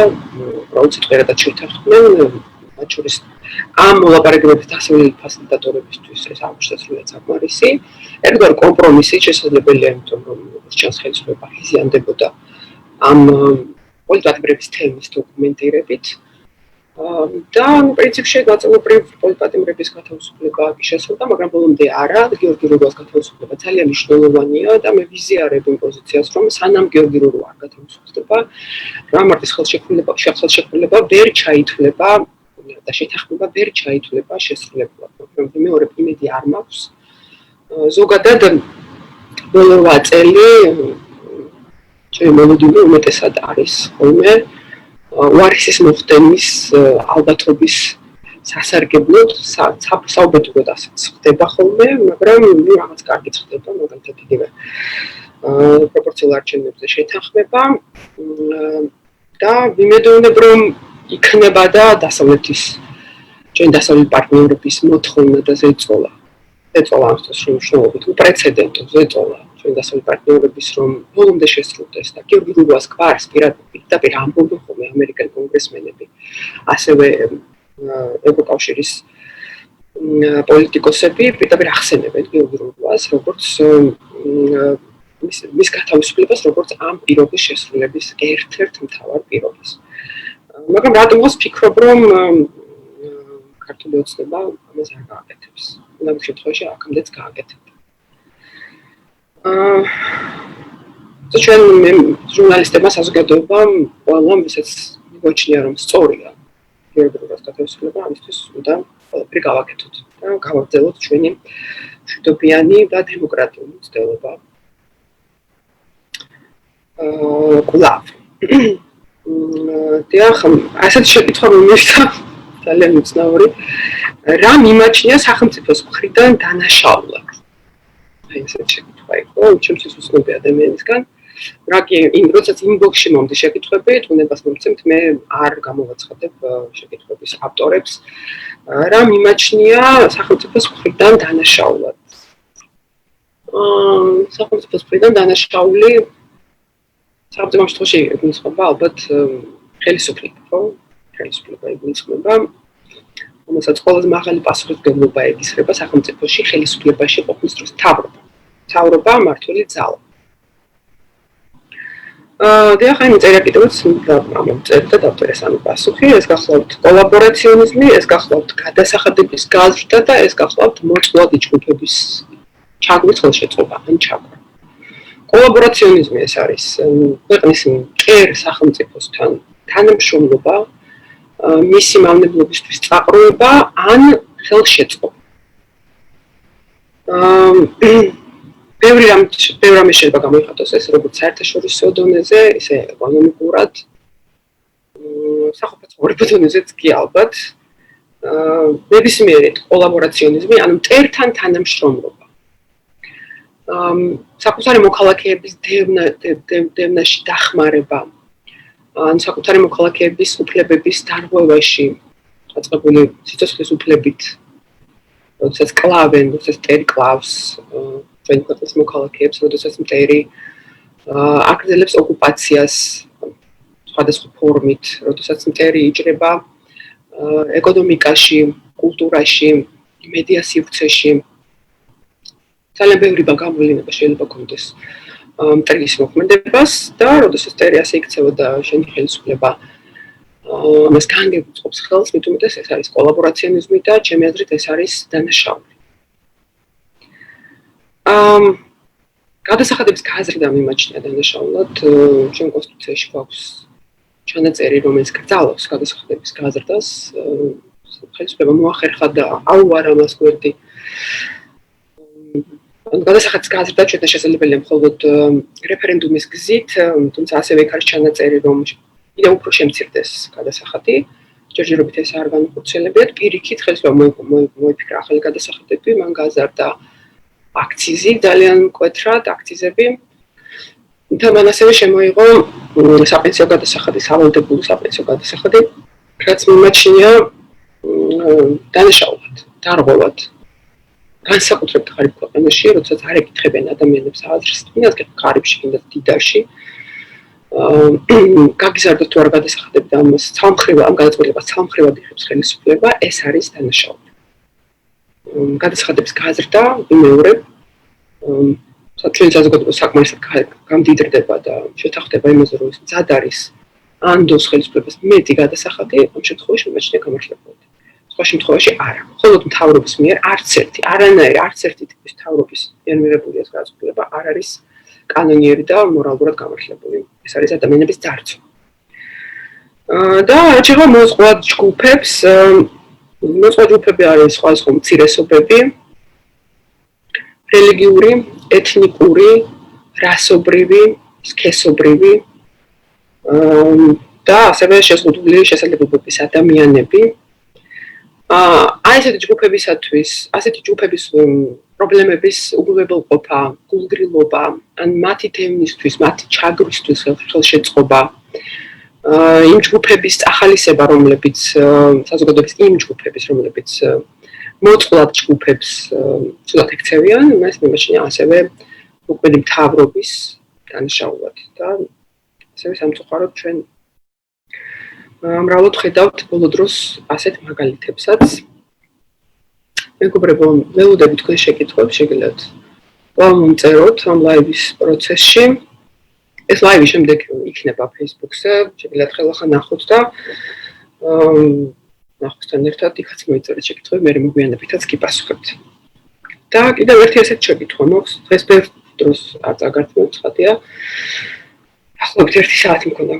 უბრალოდ სიტყვიერადად შეთანხმდნენ, მათ შორის ამ მოლაპარაკებების დასავლელი ფასილიტატორებისთვის ეს აღმოჩნდა საკმარისი. ერთგვარი კომპრომისი შესაძლებელია, იმიტომ რომ ჩანს ხელისუფლება იზიანდებოდა ამ პოლიტპატიმრების თემის დოკუმენტირებით. და პრინციპში გაწევრობრივ პოლიტპატიმრების გათავისუფლება შესრულდა, მაგრამ ბოლომდე არა. გიორგი რურუას გათავისუფლება ძალიან მნიშვნელოვანია და მე ვიზიარებ იმ პოზიციას, რომ სანამ გიორგი რურუა არ გათავისუფლდება, რამარტის ხელშეკრულება ვერ ჩაითვლება და შეთანხმება ვერ ჩაითვლება შესრულებულად, მაგრამ მეორე იმედი არ მაქვს. ზოგადად ბოლო 8 წელი ჩემი მოლოდინი უმეტესად არის ხოლმე უარესის მოხდენის ალბათობის სასარგებლოდ საუბედუროდ ასეც ხდება ხოლმე, მაგრამ რაღაც კარგი ხდება, მაგალითად იგივე პროპორციულ არჩევნებზე შეთანხმება და ვიმედოვნებ, რომ იქნება და დასავლეთის ჩვენ დასავლეთ პარტნიორების მოთხოვნა და ზეწოლა ამისთვის მნიშვნელობით უპრეცედენტო ზეწოლა ჩვენ დასავლეთ პარტნიორების რომ ბოლომდე შესრულდეს და გიორგი რურუას გვარს პირდაპირ ამბობენ ხოლმე ამერიკელი კონგრესმენები ასევე ევროკავშირის პოლიტიკოსები პირდაპირ ახსენებენ გიორგი რურუას როგორც მის გათავისუფლებას როგორც ამ პირობის შესრულების ერთ-ერთ მთავარ პირობას. მაგრამ რატომღაც ვფიქრობ, რომ ქართული ოცნება ამას არ გააკეთებს. ამ შემთხვევაში აქამდეც გააკეთებდა. ჩვენ ჟურნალისტებმა საზოგადოებამ ყველამ ვისაც მიგოჩნია რომ სწორია გიორგი რურუას გათავისუფლება, ამისთვის უნდა ყველაფერი გავაკეთოთ და გავაგრძელოთ ჩვენი მშვიდობიანი და დემოკრატიული მცდელობა. კვლავ. დიახ, ასეთ შეკითხვა მომივიდა ძალიან უცნაური. რა მიმაჩნია სახელმწიფოს მხრიდან დანაშაულად? ესეც შეკითხვა იყო, ჩემთვის უცნობი ადამიანისგან. რაკი როდესაც ინბოქსში მომდის შეკითხვები, თუნებას მომცემთ, მე არ გამოვაცხადებ შეკითხვების ავტორებს. რა მიმაჩნია სახელმწიფოს მხრიდან დანაშაულად. სახელმწიფოს მხრიდან დანაშაული საბრძოლო შემთხვევაში იგულისხმება ალბათ ხელისუფლება, ხო? ხელისუფლება იგულისხმება. რომელსაც ყველაზე მაღალი პასუხისმგებლობა ეკისრება სახელმწიფოში ხელისუფლებაში ყოფნის დროს მთავრობა. მთავრობა მმართველი ძალა. დიახ, აი წერია კიდევაც ამომწერდა და დავწერე სამი პასუხი, ეს გახლავთ კოლაბორაციონიზმი, ეს გახლავთ გადასახადების გაზრდა და ეს გახლავთ მოწყვლადი ჯგუფების ჩაგვრის ხელშეწყობა, ან ჩაგვრა. კოლაბორაციონიზმი ეს არის ქვეყნის მტერ სახელმწიფოსთან თანამშრომლობა, მისი მავნებლობისთვის წაყროება ან ხელშეწყობა. ბევრი რამე შეიძლება გამოიხატოს ეს როგორც საერთაშორისო დონეზე, ისე ეკონომიკურად, სახელმწიფო დონეზეც კი ალბათ. ნებისმიერი კოლაბორაციონიზმი, ანუ მტერთან თანამშრომლობა. საკუთარი მოქალაქეების დევნაში დახმარება, ან საკუთარი მოქალაქეების უფლებების დარღვევაში დაწყებული სიცოცხლის უფლებით, როდესაც კლავენ, როდესაც მტერი კლავს ჩვენი ქვეყნის მოქალაქეებს, როდესაც მტერი აგრძელებს ოკუპაციას სხვადასხვა ფორმით, როდესაც მტერი იჭრება ეკონომიკაში, კულტურაში, მედია სივრცეში. ძალიან ბევრი გამოვლინება შეიძლება გქონდეს მტრის მოქმედებას და როდესაც მტერი ასე იქცევა და შენი ხელისუფლება ამას განგებუწყობს ხელს, მით უმეტეს ეს არის კოლაბორაციონიზმი და ჩემი აზრით ეს არის დანაშაული. გადასახადების გაზრდა მიმაჩნია დანაშაულად, ჩვენ კონსტიტუციაში გვაქვს ჩანაწერი, რომელიც გრძალავს გადასახადების გაზრდას, ხელისუფლება მოახერხა და აუარა მას გვერდი. გადასახადის გაზრდა ჩვენ შესაძლებელია მხოლოდ რეფერენდუმის გზით, თუმცა ასევე იქ არის ჩანაწერი, რომ კიდევ უფრო შემცირდეს გადასახადი. ჯერჯერობით ეს არ განხორციელებიათ, პირიქით ხელისუფლება მოიფიქრა ახალი გადასახადები, მან გაზარდა აქციზი, ძალიან მკვეთრად აქციზები. მან ასევე შემოიღო საპენსიო გადასახადი, სავალდებულო საპენსიო გადასახადი, რაც მიმაჩნია დანაშაულად, დარღვევად. განსაკუთრებით ღარიბ ქვეყანაში, როდესაც არ ეკითხებიან ადამიანებს აზრს, თუნდაც ღარიბში, თუნდაც დიდარში. გაგიზარდოთ თუ არ გადასახადები და ამას ცალმხრივად, ამ გადაწყვეტილებას ცალმხრივად იღებს ხელისუფლება, ეს არის დანაშაული. გადასახადების გაზრდა, იმეორებ, ჩვენი საზოგადოება საკმარისად გამდიდრდება და შეთანხმდება იმაზე, რომ ის მზად არის ანდოს ხელისუფლებას მეტი გადასახადი, ამ შემთხვევაში მიმაჩნია გამართლებული. სხვა შემთხვევაში არა. მხოლოდ მთავრობის მიერ არც ერთი ტიპის მთავრობის მიერ მიღებული ეს გადაწყვეტილება არ არის კანონიერი და მორალურად გამართლებული. ეს არის ადამიანების ძარცვა. და შეიძლება მოწყვლად ჯგუფებს, მოწყვლად ჯგუფები არის სხვადასხვა უმცირესობები, რელიგიური, ეთნიკური, რასობრივი, სქესობრივი და ასევე შეზღუდული შესაძლებლობების ადამიანები. აი ესეთი ჯგუფებისათვის, ასეთი ჯგუფების პრობლემების უგულებელყოფა, გულგრილობა, ან მათი თემისთვის, მათი ჩაგვრისთვის ხელშეწყობა, იმ ჯგუფების ახალისება, რომლებიც საზოგადოების იმ ჯგუფების, რომლებიც მოწყვლად ჯგუფებს ცუდად ექცევიან, მას მიმაჩნია ასევე მოქმედი მთავრობის დანაშაულად და ასევე სამწუხაროდ ჩვენ მრავლად ხედავთ ბოლო დროს ასეთ მაგალითებსაც. მეგობრებო, ველოდები თქვენ შეკითხვებს, შეგიძლიათ კვლავ მომწეროთ ამ ლაივის პროცესში. ეს ლაივი შემდეგ იქნება Facebook-ზე, შეგიძლიათ ხელახლა ნახოთ და ნახოსთან ერთად იქაც მოიწერეთ შეკითხვები, მე მოგვიანებითაც კი პასუხებთ. და კიდევ ერთი ასეთ შეკითხვა მაქვს, დღეს ბევრ დროს არ წაგართმევთ, ხათია. ახლობით 1 საათი მქონდა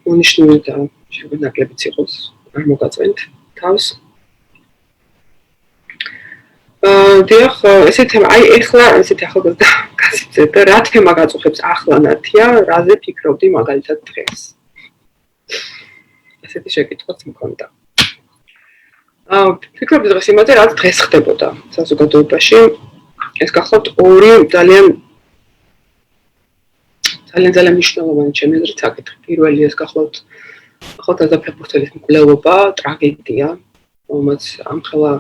მონიშნული და შეგვიძლია ნაკლებიც იყოს, არ მოგაწვენთ თავს. დიახ, ესეთი აი ეხლა ესეთი ახალგაზრდა გასცეთ და რა თემა გაწუხებს ახლა ნათია, რაზე ფიქრობდი მაგალითად დღეს. ესეთი შეკითხვაც მქონდა. ფიქრობდი დღეს იმაზე, რაც დღეს ხდებოდა საზოგადოებაში. ეს გახლავთ ორი ძალიან მნიშვნელოვანი ჩემი აზრით საკითხი. პირველი ეს გახლავთ ახალგაზრდა ფეხბურთელის მკვლელობა, ტრაგედია, რომელიც ამხელა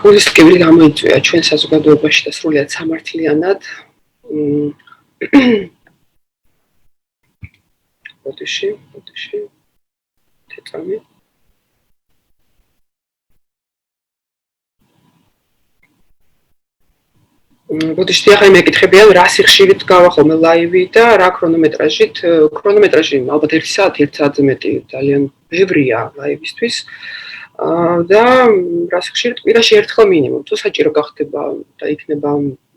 გულისწყობილი გამოიწვია ჩვენ საზოგადოებაში და სრულიად სამართლიანად. ბოდიში. თეთრამი. ბოდიში ახლა მეკითხებიან რა სიხშირით გავა ხოლმე ლაივი და რა ქრონომეტრაჟით. ქრონომეტრაჟი ალბათ 1 საათი, 1 საათზე მეტი ძალიან ბევრია ლაივისთვის. და რა სიხშირით კვირაში ერთხელ მინიმუმ. თუ საჭირო გახდება და იქნება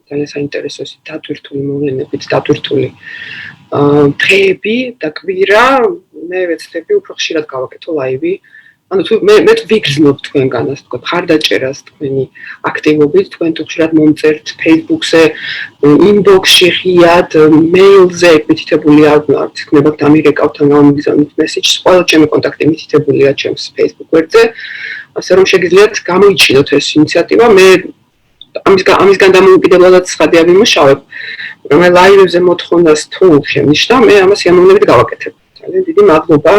ძალიან საინტერესო დატვირთული მოვლენებით, დატვირთული დღეები და კვირა მე ვეცდები უფრო ხშირად გავაკეთო ლაივი. ანუ თუ მე ვიგრძნობ თქვენგან, ასე ვთქვათ, ხარდაჭერას თქვენი აქტივობით, თქვენ თუ ხშირად მომწერთ Facebook-ზე, inbox-ში ღიად, mail-ზე მითითებული არ თქნება დამირეკავთ ან გამიგზავნით message-ს, ყველა ჩემი კონტაქტი მითითებულია ჩემს Facebook გვერდზე, ასე რომ შეგიძლიათ გამოიჩინოთ ეს ინიციატივა. მე ამისგან დამოუკიდებლადაც ცხადია ვიმუშავებ, რომ ლაივებზე მოთხოვნას თუ შემნიშნა, მე ამას სიამოვნებით გავაკეთებ. ძალიან დიდი მადლობა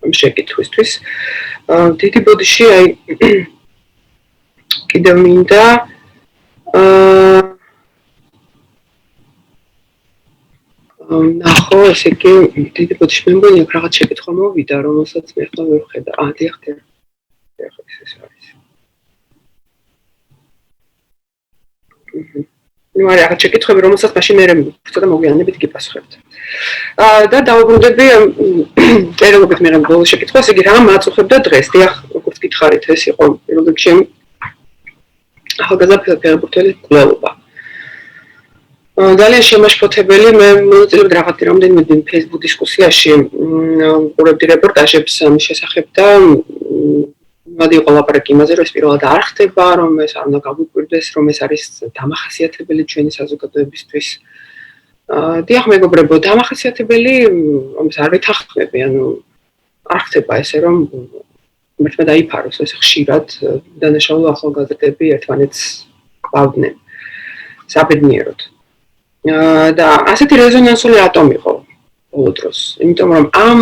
შეკითხვისთვის. დიდი ბოდიში აი კიდევ მინდა ნახო, ესე იგი დიდი ბოდიში მე მგონი აქ რაღაც შეკითხვა მოვიდა, რომელსაც მე ახლა ვერ ვხედა. დიახ, ეს არის. ნუ არა, რაღაც შეკითხვები, რომელსაც მაშინ მე ცოტა მოგვიანებით გიპასუხებთ. და დავუბრუნდები წერილობით მე ბოლოს შეკითხვას, იგი რა მაწუხებდა დღეს? დიახ, როგორც გითხარით, ეს იყო პირველ რიგში ახალგაზრდა ფეხბურთელის მკვლელობა. ძალიან შემაშფოთებელი, მე მონაწილეობდი რამდენიმე Facebook დისკუსიაში, ვუყურებდი რეპორტაჟებს ამის შესახებ და მოდი იყო ლაპარაკი იმაზე, რომ ეს პირველად არ ხდება, რომ ეს არ უნდა გავუკვირდეს, რომ ეს არის დამახასიათებელი ჩვენი საზოგადოებისთვის. დიახ, მეგობრებო, დამახასიათებელი, ამას არ ვითანხმები, ანუ არ ხდება ესე, რომ მართლა დაიფაროს ეს ხშირად დანაშაულო ახალგაზრდები ერთმანეთს კლავდნენ საბედნიეროდ. და ასეთი რეზონანსული რატომ იყო ბოლო დროს? იმიტომ რომ ამ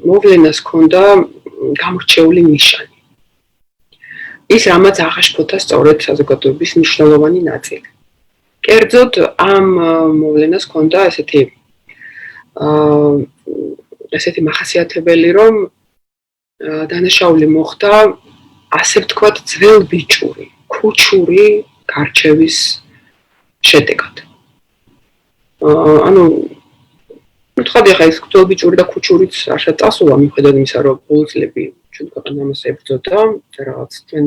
მოვლენას ჰქონდა გამორჩეული ნიშანი. ის რამაც აღაშფოთა სწორედ საზოგადოების მნიშვნელოვანი ნაწილი. კერძოდ ამ მოვლენას ჰქონდა ესეთი მახასიათებელი, რომ დანაშაული მოხდა, ასე ვთქვათ, ძველბიჭური, ქუჩური გარჩევის შედეგად. ანუ ვთქვათ, ახლა ეს ძველბიჭური და ქუჩურიც არ შეწასულა, მიუხედავად იმისა, რომ ბოლო წლები ჩვენ ქვეყანა ამას ებრძოდა, რაღაც ჩვენ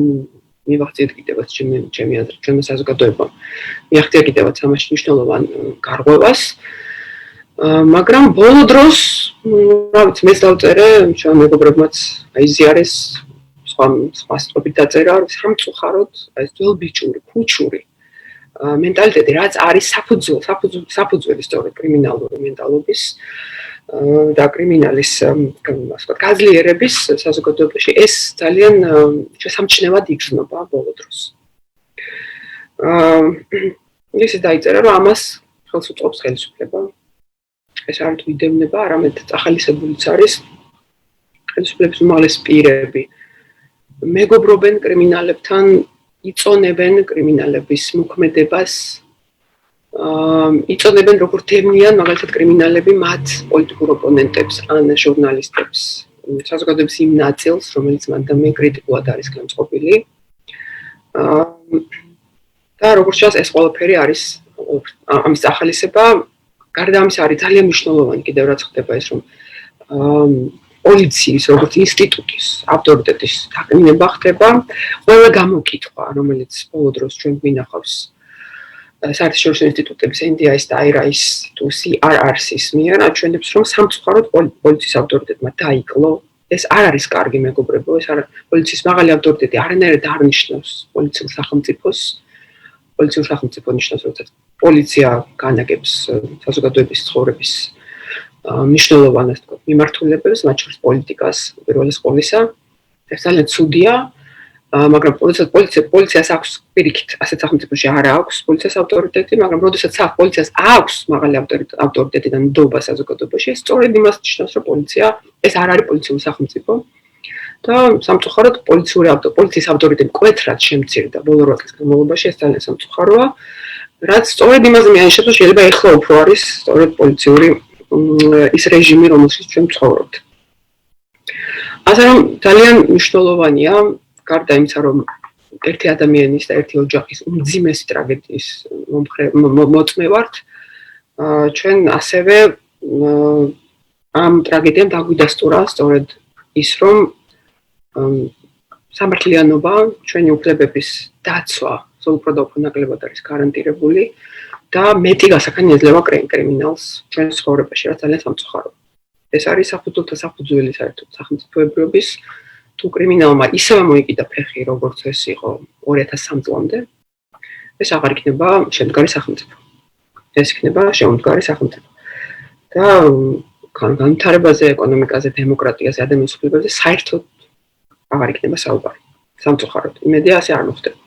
მივახციეთ კიდევაც ჩემი აზრით, ჩვენმა საზოგადოებამ მიაღწია კიდევაც ამაში მნიშვნელოვან გარღვევას. მაგრამ ბოლო დროს, რა ვიცი, მეც დავწერე, ჩვენ მეგობრებმაც აიზიარეს, სხვა სწობით დაწერა, რომ სამწუხაროდ ეს ძველბიჭური, ქუჩური მენტალიტეტი, რაც არის საფუძველი სწორედ კრიმინალური მენტალობის და კრიმინალის გაძლიერების საზოგადოებაში, ეს ძალიან შესამჩნევად იგრძნობა ბოლო დროს. ისე დაიწერა, რომ ამას ხელს უწყობს ხელისუფლება. ეს არ თუ იდევნება, არამედ წახალისებულიც არის ხელისუფლების უმაღლესი პირები. მეგობრობენ კრიმინალებთან, იწონებენ კრიმინალების მოქმედებას, იწონებენ როგორ დევნიან მაგალითად კრიმინალები მათ პოლიტიკურ ოპონენტებს ან ჟურნალისტებს, საზოგადოების იმ ნაწილს, რომელიც მანდამე კრიტიკულად არის გამწყობილი. და როგორც ჩანს, ეს ყველაფერი არის ამის წახალისება. გარდა ამისა არის ძალიან მნიშვნელოვანი კიდევ რაც ხდება ეს, რომ პოლიციის როგორც ინსტიტუტის ავტორიტეტის დაკნინება ხდება. ყველა გამოკითხვა, რომელიც ბოლო დროს ჩვენ გვინახავს საერთაშორისო ინსტიტუტების NDI-ის და IRA-ის თუ CRRC-ის მიერ, აჩვენებს, რომ სამწუხაროდ პოლიციის ავტორიტეტმა დაიკლო. ეს არ არის კარგი, მეგობრებო, ეს პოლიციის მაღალი ავტორიტეტი არანაირად არ ნიშნავს პოლიციურ სახელმწიფოს. პოლიციურ სახელმწიფო ნიშნავს, როცა პოლიცია განაგებს საზოგადოების ცხოვრების მნიშვნელოვან, ასე ვთქვათ, მიმართულებებს, მათ შორის პოლიტიკას, პირველის ყოვლისა. ეს ძალიან ცუდია მაგრამ პოლიციას აქვს პირიქით ასეთ სახელმწიფოში არ აქვს პოლიციას ავტორიტეტი, მაგრამ როდესაც პოლიციას აქვს მაღალი ავტორიტეტი და ნდობა საზოგადოებაში, ეს სწორედ იმას ნიშნავს, რომ პოლიცია ეს არ არის პოლიციური სახელმწიფო და სამწუხაროდ პოლიციის ავტორიტეტი მკვეთრად შემცირდა ბოლო 8 წლის განმავლობაში, ეს ძალიან სამწუხაროა, რაც სწორედ იმაზე მიანიშნებს, რომ შეიძლება ეხლა უფრო არის სწორედ პოლიციური ის რეჟიმი, რომელშიც ჩვენ ვცხოვრობთ. ასე რომ ძალიან მნიშვნელოვანია გარდა იმისა, რომ ერთი ადამიანის და ერთი ოჯახის უმძიმესი ტრაგედიის მოწმე ვართ, ჩვენ ასევე ამ ტრაგედიამ დაგვიდასტურა სწორედ ის, რომ სამართლიანობა, ჩვენი უფლებების დაცვა, სულ უფრო და უფრო ნაკლებად არის გარანტირებული და მეტი გასახანი ეძლევა კრიმინალს ჩვენ ცხოვრებაში, რაც ძალიან სამწუხაროა. ეს არის საფუძველთა საფუძველი საერთოდ სახელმწიფოებრიობის თუ კრიმინალმა ისევე მოიკიდა ფეხი, როგორც ეს იყო 2003 წლამდე, ეს აღარ იქნება შემდგარი სახელმწიფო. ეს იქნება შემდგარი სახელმწიფო. და განვითარებაზე, ეკონომიკაზე, დემოკრატიაზე, ადამიანის უფლებებზე საერთოდ აღარ იქნება საუბარი. სამწუხაროდ, იმედია ასე არ მოხდება.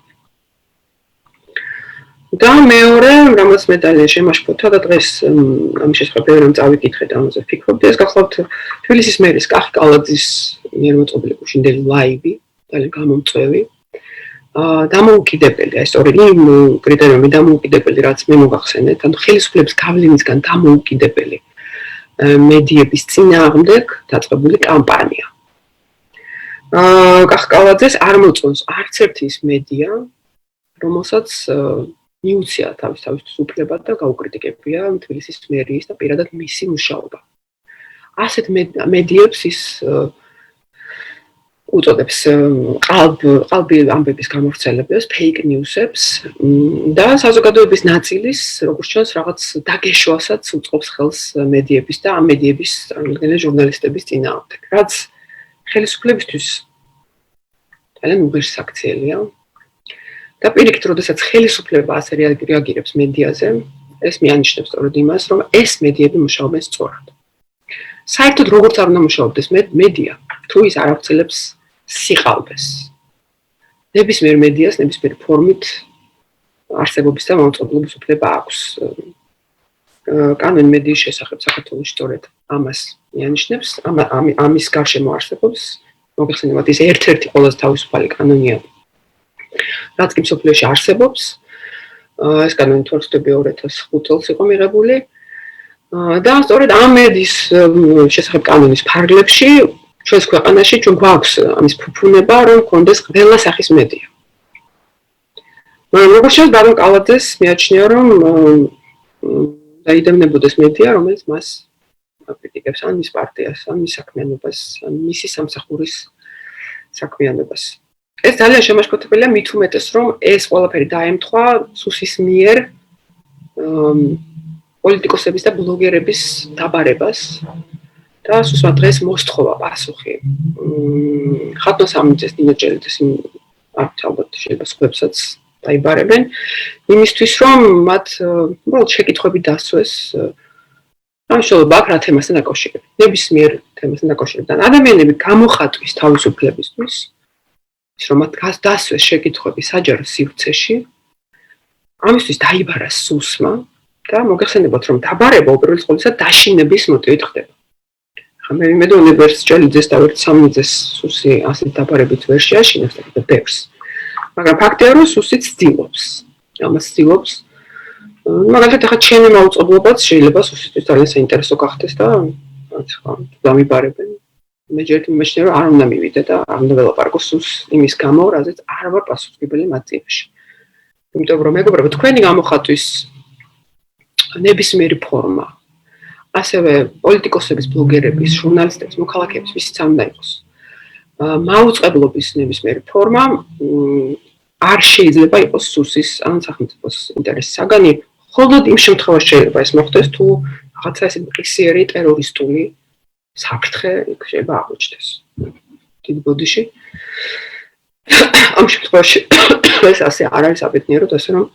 და მეორე, რამაც მე ძალიან შემაშფოთა და დღეს ამის შესახებ ბევრი რამ წავიკითხე და ამაზე ვფიქრობდი, ეს გახლავთ თბილისის მერის კახი კალაძის მიერ მოწყობილი გუშინდელი ლაივი, ძალიან გამომწვევი. დამოუკიდებელი, აი სწორედ იმ კრიტერიუმი დამოუკიდებელი, რაც მე მოგახსენეთ, ანუ ხელისუფლების გავლენისგან დამოუკიდებელი მედიების წინააღმდეგ დაწყებული კამპანია. კახი კალაძეს არ მოწონს არც ერთი ის მედია, რომელსაც მიუცია თავისთვის უფლება და გაუკრიტიკებია თბილისის მერიის და პირადად მისი მუშაობა. ასეთ მედიებს ის უწოდებს ყალბი ამბების გამავრცელებას, fake news-ებს და საზოგადოების ნაწილის, როგორც ჩანს, რაღაც დაგეშვასაც უწყობს ხელს მედიების და ამ მედიების წარმომადგენელი ჟურნალისტების წინააღმდეგ, რაც ხელისუფლებისთვის ძალიან უღირსაქციელია. და პირიქით, როდესაც ხელისუფლება ასე რეაგირებს მედიაზე, ეს მიანიშნებს სწორედ იმას, რომ ეს მედიები მუშაობენ სწორად. საერთოდ როგორც არ უნდა მუშაობდეს მედია, თუ ის არ აღწელებს სიყალბეს. ნებისმიერ მედიას, ნებისმიერი ფორმით არსებობის და მაუწყებლობის უფლება აქვს. კანონი მედიის შესახებ საქართველოში სწორედ ამას მიანიშნებს, ამის გარშემო არსებობს, მოგეხსენებათ, ის ერთ-ერთი ყველაზე თავისუფალი კანონია, რაც კი მსოფლიოში არსებობს. ეს კანონი თორსტები 2005 წელს იყო მიღებული. და სწორედ ამ მედიის შესახებ კანონის ფარგლებში ჩვენს ქვეყანაში ჩვენ გვაქვს ამის ფუფუნება, რომ გქონდეს ყველა სახის მედია. მაგრამ როგორც ჩანს, ბატონ კალაძეს მიაჩნია, რომ დაიდევნებოდეს მედია, რომელიც მას აკრიტიკებს ან მის პარტიას, ან მის საქმიანობას, ან მისი სამსახურის საქმიანობას. ეს ძალიან შემაშფოთებელია, მით უმეტეს, რომ ეს ყველაფერი დაემთხვა სუსის მიერ პოლიტიკოსების და ბლოგერების დაბარებას და სუსმა დღეს მოსთხოვა პასუხი. ხატო სამიწეს დინაჭელიძეს ალბათ შეიძლება სხვებსაც დაიბარებენ იმისთვის, რომ მათ უბრალოდ შეკითხვები დასვეს ამშობლობა აქ რა თემასთან დაკავშირებით. ნებისმიერ თემასთან დაკავშირებით. ადამიანები გამოხატვის თავისუფლებისთვის, ის რომ მათ დასვეს შეკითხვები საჯარო სივრცეში, ამისთვის დაიბარა სუსმა და მოგეხსენებათ, რომ დაბარება უპირველეს ყოვლისა დაშინების მოტივით ხდება. მე ვიმედო უნივერსიტეტის და ვერც სამიძეს სუსი ასეთ დაბარებით ვერ შეაშინებს და ბევრს. მაგრამ ფაქტია, რომ სუსი ცდილობს. ამას ცდილობს. მაგალითად, ახლა ჩემი მაუწყებლობაც შეიძლება სუსისთვის ძალიან საინტერესო გახდეს და ხო, დამიბარებენ. მე ჯერ მიმეჩნია, რომ არ უნდა მივიდე და არ უნდა ველაპარაკო სუსს იმის გამო, რაზეც არ ვარ პასუხისმგებელი მათ წინაშე. იმიტომ რომ მეგობრებო, თქვენი გამოხატვის ნებისმიერი ფორმა, ასევე პოლიტიკოსების, ბლოგერების, ჟურნალისტების, მოქალაქეების, ვისაც არ უნდა იყოს. მაუწყებლობის ნებისმიერი ფორმა არ შეიძლება იყოს სუსის ან სახელმწიფოს ინტერესის საგანი, მხოლოდ იმ შემთხვევაში შეიძლება ეს მოხდეს, თუ რაღაცა ესე მყისიერი ტერორისტული საფრთხე იქ შეიძლება აღმოჩნდეს. დიდ ბოდიში. ამ შემთხვევაში ეს ასე არ არის აბედნიეროდ, ასე რომ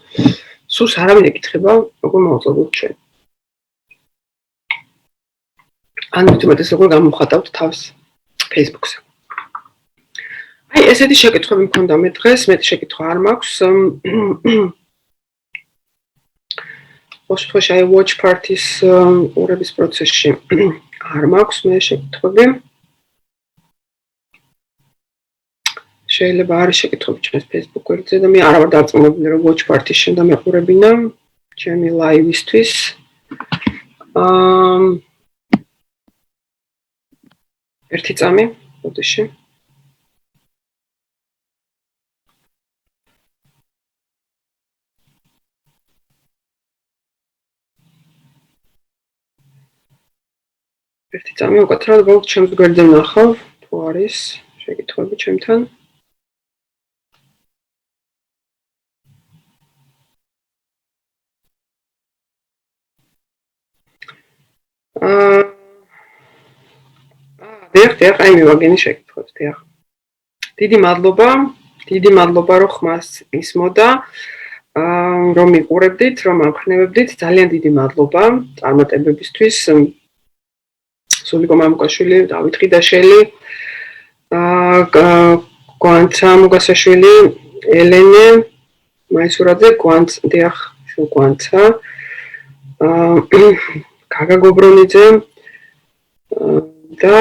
სულს არავინ ეკითხება, როგორ მოვაწოდოთ ჩვენ. ან თუმცა როგორ გამოვხატავთ თავს Facebook-ზე. აი, ესეთი შეკითხვები მქონდა მე დღეს, მეტი შეკითხვა არ მაქვს. Ოსტოში აი watch parties ყურების პროცესში არ მაქვს მე შეკითხვები. შეიძლება არის შეკითხვები ჩვენს Facebook გვერდზე და მე არ ვარ დარწმუნებული რომ watch party-ს შენდა მეყურებინა ჩემი live-ისთვის. ერთი წამი, ბოდიში. ერთი წამი უკეთრად გოგ ჩემს გვერდზე ვნახავ, თუ არის შეკითხვები ჩემთან. დიახ, აი მივაგენი შეკითხვებს, დიახ. დიდი მადლობა, რომ ხმას ისმოდა, რომ მიყურებდით, რომ ამხნევებდით, ძალიან დიდი მადლობა წარმატებებისთვის. სულიკო მამუკაშვილი, დავით ყიდაშელი, გვანცა მოგასაშვილი, ელენე, მაისურაძე, დიახ, გვანცა, გაგა გობრონიძე და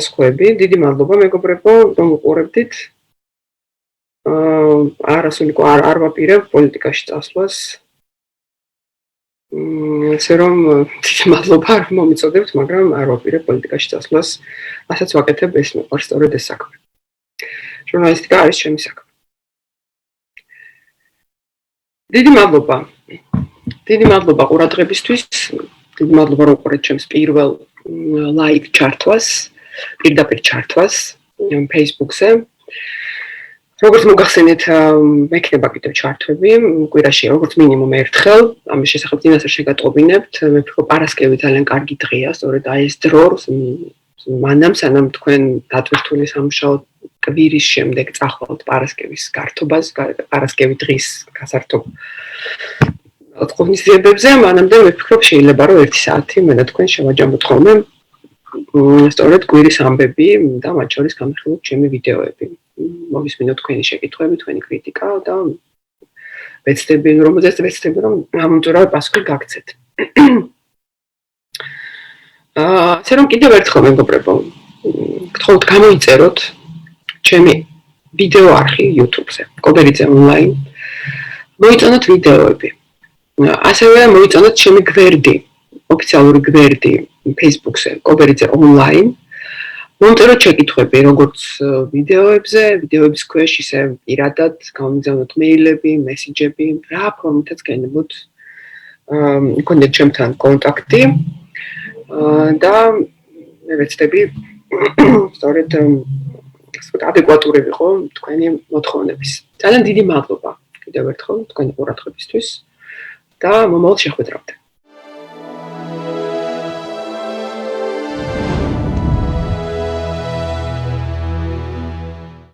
სხვები. დიდი მადლობა მეგობრებო, რომ უყურებდით. არა სულიკო არ ვაპირებ პოლიტიკაში წასვლას. ესე რომ დიდი მადლობა რომ მომიწოდებთ, მაგრამ არ ვაპირებ პოლიტიკაში წასვლას. ასაც ვაკეთებ, ეს მეყვარს სწორედ ეს საქმე. ჟურნალისტიკა არის ჩემი საქმე. დიდი მადლობა ყურადღებისთვის. დიდი მადლობა რომ უყურეთ ჩემს პირველ live ჩართვას, პირდაპირ ჩართვას Facebook-ზე. როგორც მოგახსენეთ, მექნება კიდევ ჩართვები, კვირაში როგორც მინიმუმ ერთხელ, ამის შესახებ წინასწარ შეგატყობინებთ. მე ვფიქრობ, პარასკევი ძალიან კარგი დღეა, სწორედ აი ეს დრო, მანამ სანამ თქვენ დატვირთული სამუშაო კვირის შემდეგ წახვალთ პარასკევის გართობას, პარასკევი დღის გასართობ ღონისძიებებზე, მანამდე მე ვფიქრობ, შეიძლება რომ 1 საათი მე და თქვენ შევაჯამოთ ხოლმე სწორედ კვირის ამბები და მათ შორის გამიხილოთ ჩემი ვიდეოები. მოგისმინოთ თქვენი შეკითხვები, თქვენი კრიტიკა და ვეცდები რომ ამომწურავი პასუხი გაგცეთ. ასე რომ კიდევ ერთხელ მეგობრებო, გთხოვთ გამოიწეროთ ჩემი ვიდეო არხი YouTube-ზე, კობერიძე online. მოიწონოთ ვიდეოები. ასევე მოიწონოთ ჩემი გვერდი, ოფიციალური გვერდი Facebook-ზე, კობერიძე online. მომწეროთ შეკითხვები, როგორც ვიდეოებზე, ვიდეოების ქვეშ ისე პირადად გამიგზავნოთ მეილები, მესიჯები, რა ფორმითაც გენებოთ გქონდეთ ჩემთან კონტაქტი და მე ვეცდები სწორედ ადეკვატური ვიყო თქვენი მოთხოვნების. ძალიან დიდი მადლობა კიდევ ერთხელ თქვენი ყურადღებისთვის და მომავალ შეხვედრამდე.